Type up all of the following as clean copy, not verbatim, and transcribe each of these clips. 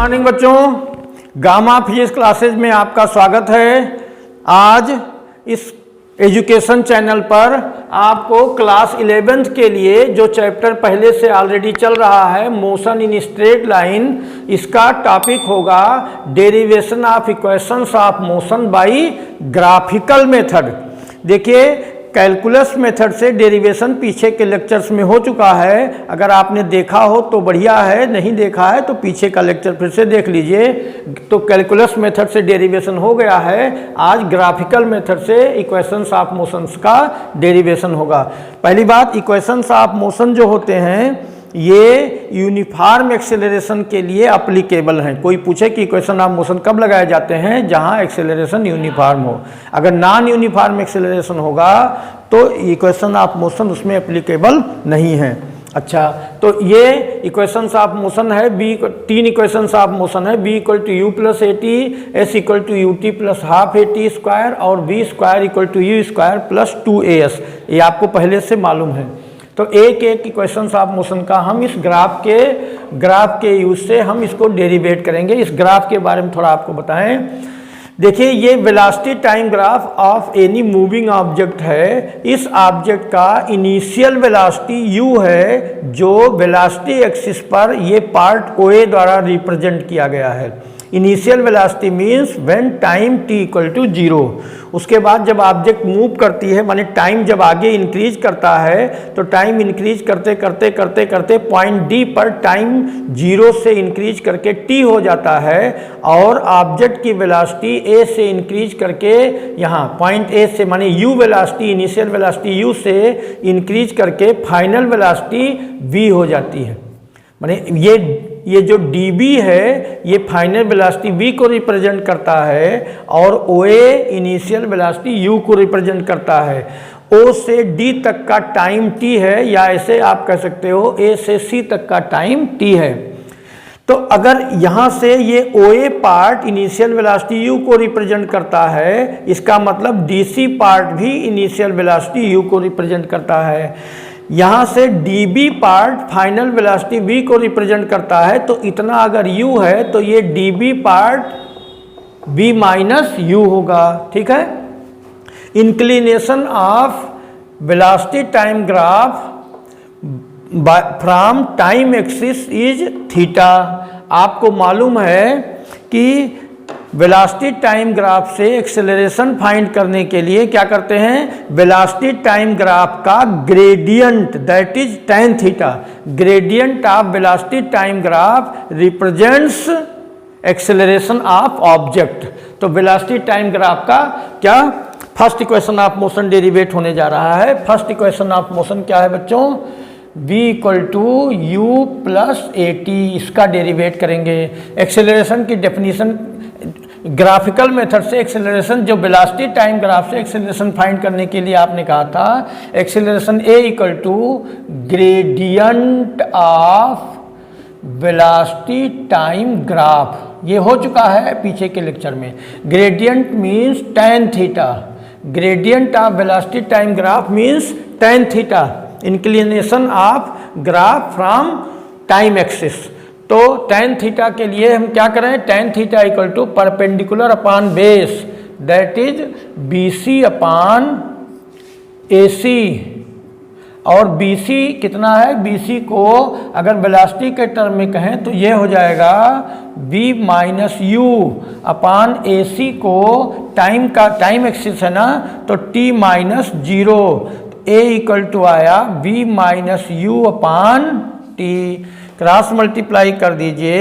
Morning बच्चों, gamma physics classes में आपका स्वागत है। आज इस एजुकेशन चैनल पर आपको क्लास 11th के लिए जो चैप्टर पहले से ऑलरेडी चल रहा है मोशन इन स्ट्रेट लाइन, इसका टॉपिक होगा derivation of equations of motion by graphical method. देखिए, कैलकुलस मेथड से डेरिवेशन पीछे के लेक्चर्स में हो चुका है। अगर आपने देखा हो तो बढ़िया है, नहीं देखा है तो पीछे का लेक्चर फिर से देख लीजिए। तो कैलकुलस मेथड से डेरिवेशन हो गया है, आज ग्राफिकल मेथड से इक्वेशंस ऑफ मोशंस का डेरिवेशन होगा। पहली बात, इक्वेशंस ऑफ मोशन जो होते हैं ये यूनिफॉर्म एक्सेलरेशन के लिए अप्लीकेबल हैं। कोई पूछे कि इक्वेशन ऑफ मोशन कब लगाए जाते हैं? जहां एक्सेलरेशन यूनिफॉर्म हो। अगर नॉन यूनिफॉर्म एक्सेलरेशन होगा तो इक्वेशन ऑफ मोशन उसमें एप्लीकेबल नहीं है। अच्छा, तो ये इक्वेशंस ऑफ मोशन है, तीन इक्वेशंस ऑफ मोशन है, v equal to u plus a t, s equal to u t plus half a t square और v square equal to u square plus 2as। ये आपको पहले से मालूम है। तो एक एक इक्वेशंस ऑफ मोशन का हम इस ग्राफ के यूज से हम इसको डेरिवेट करेंगे। इस ग्राफ के बारे में थोड़ा आपको बताएं। देखिए, ये velocity time graph of any moving object है। इस ऑब्जेक्ट का इनिशियल वेलोसिटी u है, जो वेलोसिटी एक्सिस पर ये पार्ट OA द्वारा रिप्रेजेंट किया गया है। Initial velocity means when time t equal to 0। उसके बाद जब ऑब्जेक्ट मूव करती है, माने टाइम जब आगे इंक्रीज करता है, तो टाइम इंक्रीज करते करते करते करते पॉइंट D पर टाइम 0 से इंक्रीज करके t हो जाता है और ऑब्जेक्ट की वेलोसिटी a से इंक्रीज करके यहाँ पॉइंट A से, माने u velocity, initial velocity u से इंक्रीज करके फाइनल वेलोसिटी v हो जाती है। माने ये जो dB है ये फाइनल वेलोसिटी v को रिप्रेजेंट करता है और OA इनिशियल वेलोसिटी u को रिप्रेजेंट करता है। O से D तक का टाइम t है, या ऐसे आप कह सकते हो A से C तक का टाइम t है। तो अगर यहाँ से ये OA part initial velocity u को रिप्रेजेंट करता है, इसका मतलब DC पार्ट भी इनिशियल वेलोसिटी u को रिप्रेजेंट करता है। यहाँ से dB part final velocity v को रिप्रेजेंट करता है। तो इतना अगर u है तो ये dB part v minus u होगा। ठीक है। Inclination of velocity time graph from time axis is theta. आपको मालूम है कि वेलोसिटी टाइम ग्राफ से एक्सेलरेशन फाइंड करने के लिए क्या करते हैं? वेलोसिटी टाइम ग्राफ का gradient, that is tan theta. Gradient of velocity time graph represents acceleration of object. तो वेलोसिटी टाइम ग्राफ का क्या first equation of motion derivative होने जा रहा है। फर्स्ट इक्वेशन ऑफ मोशन क्या है बच्चों? v equal to u plus a t, इसका डेरिवेट करेंगे। एक्सेलरेशन की डेफिनीशन ग्राफिकल मेथड से एक्सेलरेशन, जो वेलोसिटी टाइम ग्राफ से एक्सेलरेशन फाइंड करने के लिए आपने कहा था, acceleration a equal to gradient of velocity time graph. ये हो चुका है पीछे के लेक्चर में। Gradient means tan theta, gradient of velocity time graph means tan theta, inclination of graph from time axis. तो tan थीटा के लिए हम क्या करें? tan theta equal to perpendicular upon base, that is BC upon AC। और BC कितना है? BC को अगर वेलोसिटी के टर्म में कहें तो ये हो जाएगा v minus u upon AC को टाइम का, टाइम एक्सिस है ना, तो t minus 0। A equal to आया v minus u upon t। Cross multiply कर दीजिए,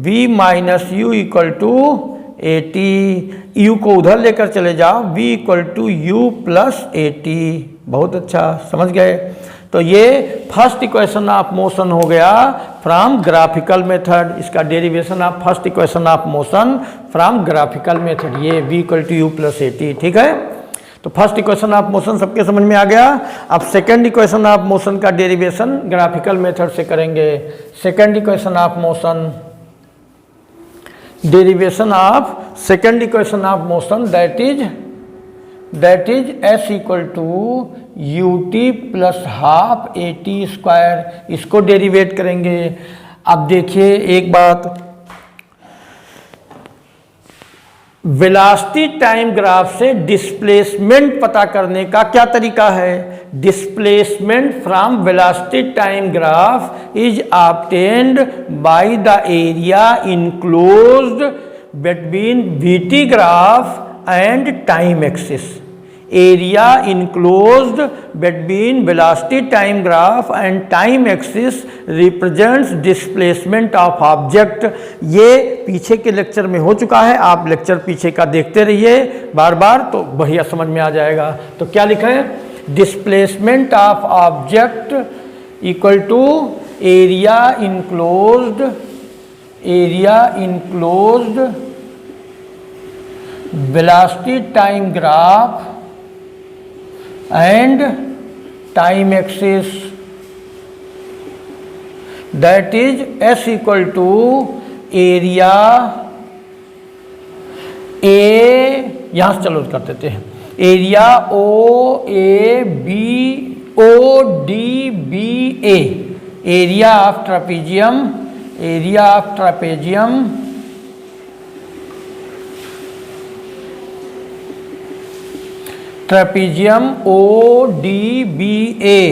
v minus u equal to a t. U को उधर लेकर चले जाओ, v equal to u plus a t. बहुत अच्छा, समझ गए। तो ये फर्स्ट इक्वेशन ऑफ मोशन हो गया फ्रॉम ग्राफिकल मेथड। इसका derivation of first equation of motion from graphical method, ये v equal to u plus a t. ठीक है। तो फर्स्ट इक्वेशन ऑफ मोशन सबके समझ में आ गया। अब सेकंड इक्वेशन ऑफ मोशन का डेरिवेशन ग्राफिकल मेथड से करेंगे। Second equation of motion, derivation of second equation of motion, that is s equal to u t plus half a t square. इसको डेरिवेट करेंगे। अब देखिए एक बात, वेलोसिटी टाइम ग्राफ से डिस्प्लेसमेंट पता करने का क्या तरीका है? Displacement from velocity time graph is obtained by the area enclosed between VT graph and time axis. Area enclosed between velocity time graph and time axis represents displacement of object. ये पीछे के lecture में हो चुका है, आप lecture पीछे का देखते रहिए बार बार, तो बढ़िया समझ में आ जाएगा। तो क्या लिखा है? Displacement of object equal to area enclosed velocity time graph and time axis, that is S equal to area A, यहाँ से चलो कर देते हैं, area O A B O D B A, area of trapezium ODBA।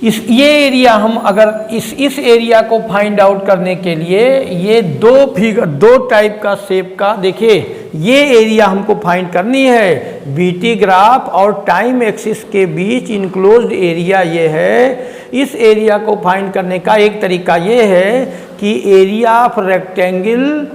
इस ये area हम अगर इस एरिया को फाइंड आउट करने के लिए ये दो टाइप का शेप का, देखिए ये एरिया हमको फाइंड करनी है, वीटी ग्राफ और टाइम एक्सिस के बीच इनक्लोज्ड एरिया ये है। इस एरिया को फाइंड करने का एक तरीका ये है कि एरिया ऑफ रेक्टेंगल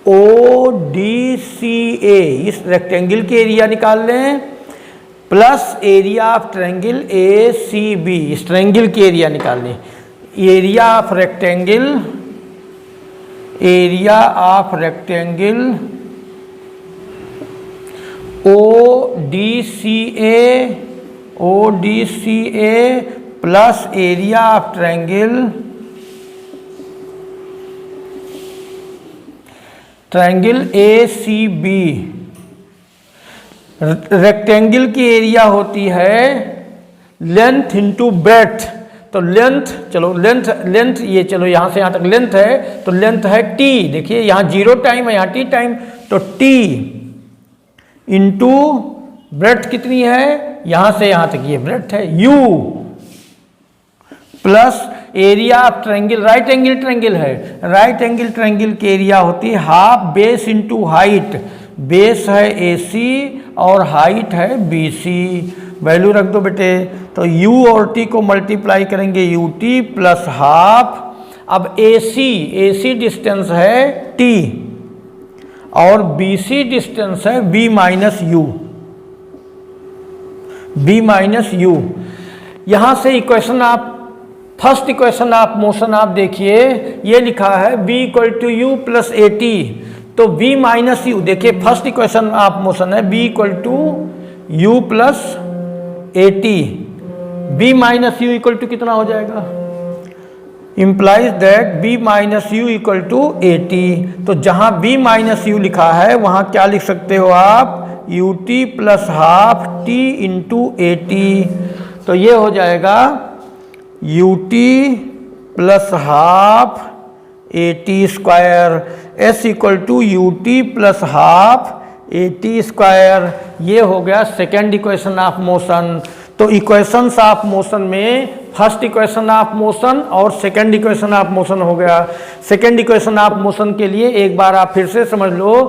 ODCA, इस रेक्टेंगल के एरिया निकाल लें, plus area of triangle ACB, इस ट्रायंगल के एरिया निकाल लें। Area of rectangle ODCA plus area of triangle ACB। Rectangle की एरिया होती है लेंथ इंटू ब्रेड्थ, तो लेंथ ये चलो यहाँ से यहाँ तक लेंथ है, तो लेंथ है t, देखिए यहाँ 0 टाइम है, यहाँ t टाइम, तो t इंटू ब्रेड्थ कितनी है, यहाँ से यहाँ तक ये ब्रेड्थ है u, plus area of triangle, right angle triangle है, राइट एंगल ट्रायंगल की एरिया होती है half base into height, base है AC और हाइट है BC। वैल्यू रख दो बेटे, तो U और T को मल्टीप्लाई करेंगे UT प्लस हाफ। अब AC डिस्टेंस है T और BC डिस्टेंस है B माइनस U। यहाँ से इक्वेशन आप फर्स्ट इक्वेशन ऑफ मोशन आप देखिए, ये लिखा है V equal to u plus AT, तो V माइनस यू, देखिए फर्स्ट इक्वेशन ऑफ मोशन है V equal to u plus AT, V minus u equal to कितना हो जाएगा, implies that V minus u equal to AT। तो जहां V minus you लिखा है वहां क्या लिख सकते हो आप, UT plus half T into AT, तो ये हो जाएगा UT plus half AT square, S equal to UT plus half AT square. ये हो गया सेकेंड इक्वेशन ऑफ मोशन। तो इक्वेशंस ऑफ मोशन में फर्स्ट इक्वेशन ऑफ मोशन और सेकेंड इक्वेशन ऑफ मोशन हो गया। सेकेंड इक्वेशन ऑफ मोशन के लिए एक बार आप फिर से समझ लो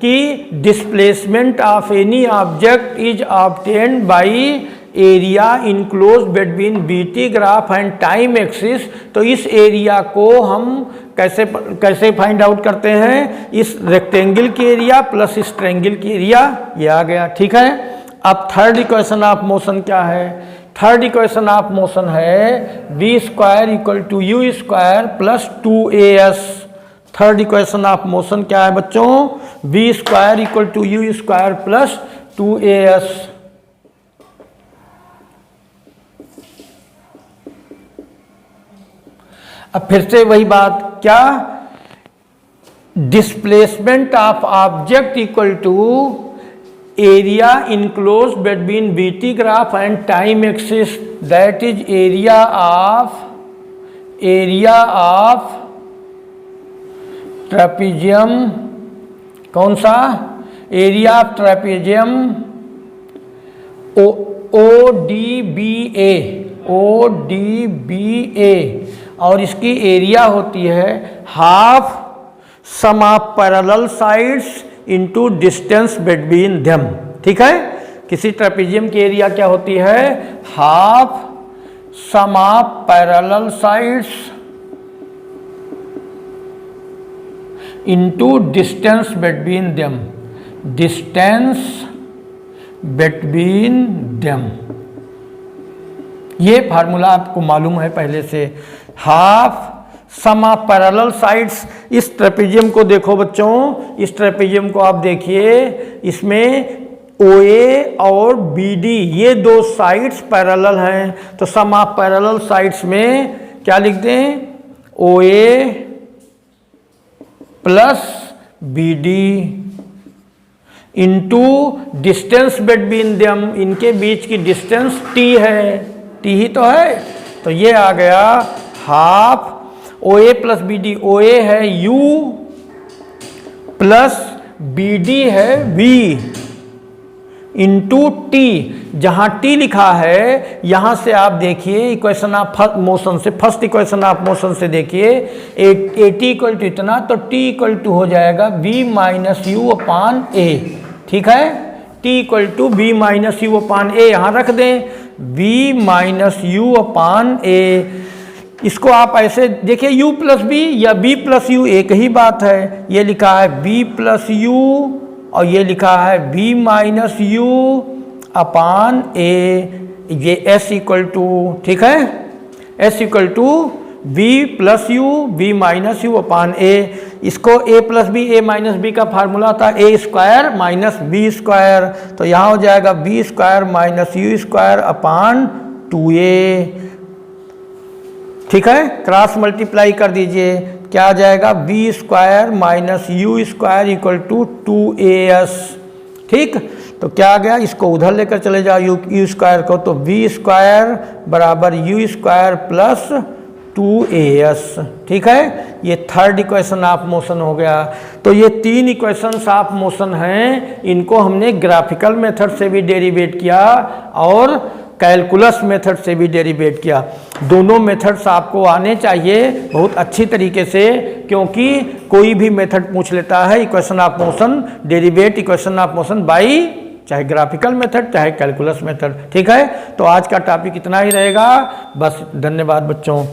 कि displacement of any object is obtained by area enclose between VT graph and time axis. तो इस एरिया को हम कैसे फाइंड आउट करते हैं, इस रेक्टेंगल की एरिया प्लस इस ट्रायंगल की एरिया, ये आ गया। ठीक है, अब थर्ड इक्वेशन ऑफ मोशन क्या है, थर्ड इक्वेशन ऑफ मोशन है v square equal to u square plus 2as। Third equation of motion क्या है बच्चों, v square equal to u square plus 2as। अब फिर से वही बात, क्या displacement of object equal to area enclose between VT graph and time axis, that is area of trapezium, कौन सा? Area of trapezium ODBA, ODBA, और इसकी एरिया होती है half some of parallel sides into distance between them. ठीक है, किसी ट्रेपीजियम की एरिया क्या होती है? Half some of parallel sides into distance between them, distance between them. ये फार्मूला आपको मालूम है पहले से। Half sum of parallel sides, इस ट्रेपीजियम को देखो बच्चों, इस ट्रेपीजियम को आप देखिए, इसमें OA और BD ये दो साइड्स पैरेलल हैं, तो सम ऑफ पैरेलल साइड्स में क्या लिख दें? OA plus BD into distance between them, इनके बीच की डिस्टेंस T है, T ही तो है, तो ये आ गया half OA plus BD। OA है U प्लस BD है V इंटू T। जहां T लिखा है यहां से आप देखिए इक्वेशन ऑफ मोशन से, फर्स्ट इक्वेशन ऑफ मोशन से देखिए, AT इक्वल टू इतना, तो T इक्वल टू हो जाएगा V minus u upon A। ठीक है, T equal to V minus u upon A यहाँ रख दें, V minus u upon A। इसको आप ऐसे देखिए, U प्लस B या B प्लस यू एक ही बात है। ये लिखा है B प्लस यू और ये लिखा है V minus u upon A। ये S इक्वल टू, ठीक है, S equal to V plus u, V minus u upon A। इसको A plus B, A minus B का फार्मूला था A square minus B square, तो यहाँ हो जाएगा B square minus u square upon 2A। ठीक है, क्रॉस मल्टीप्लाई कर दीजिए, क्या आ जाएगा? B square minus u square equal to 2AS। ठीक, तो क्या आ गया? इसको उधर लेकर चले जाओ यू स्क्वायर को, तो V स्क्वायर बराबर यू स्क्वायर प्लस 2AS। ठीक है, ये थर्ड इक्वेशन ऑफ मोशन हो गया। तो ये तीन इक्वेशंस ऑफ मोशन हैं, इनको हमने ग्राफिकल मेथड से भी डेरिवेट किया और कैलकुलस मेथड से भी डेरिवेट किया। दोनों मेथड्स आपको आने चाहिए बहुत अच्छी तरीके से, क्योंकि कोई भी मेथड पूछ लेता है equation of motion, derivative equation of motion by चाहे ग्राफिकल मेथड चाहे कैलकुलस मेथड। ठीक है, तो आज का टॉपिक इतना ही रहेगा। बस, धन्यवाद बच्चों।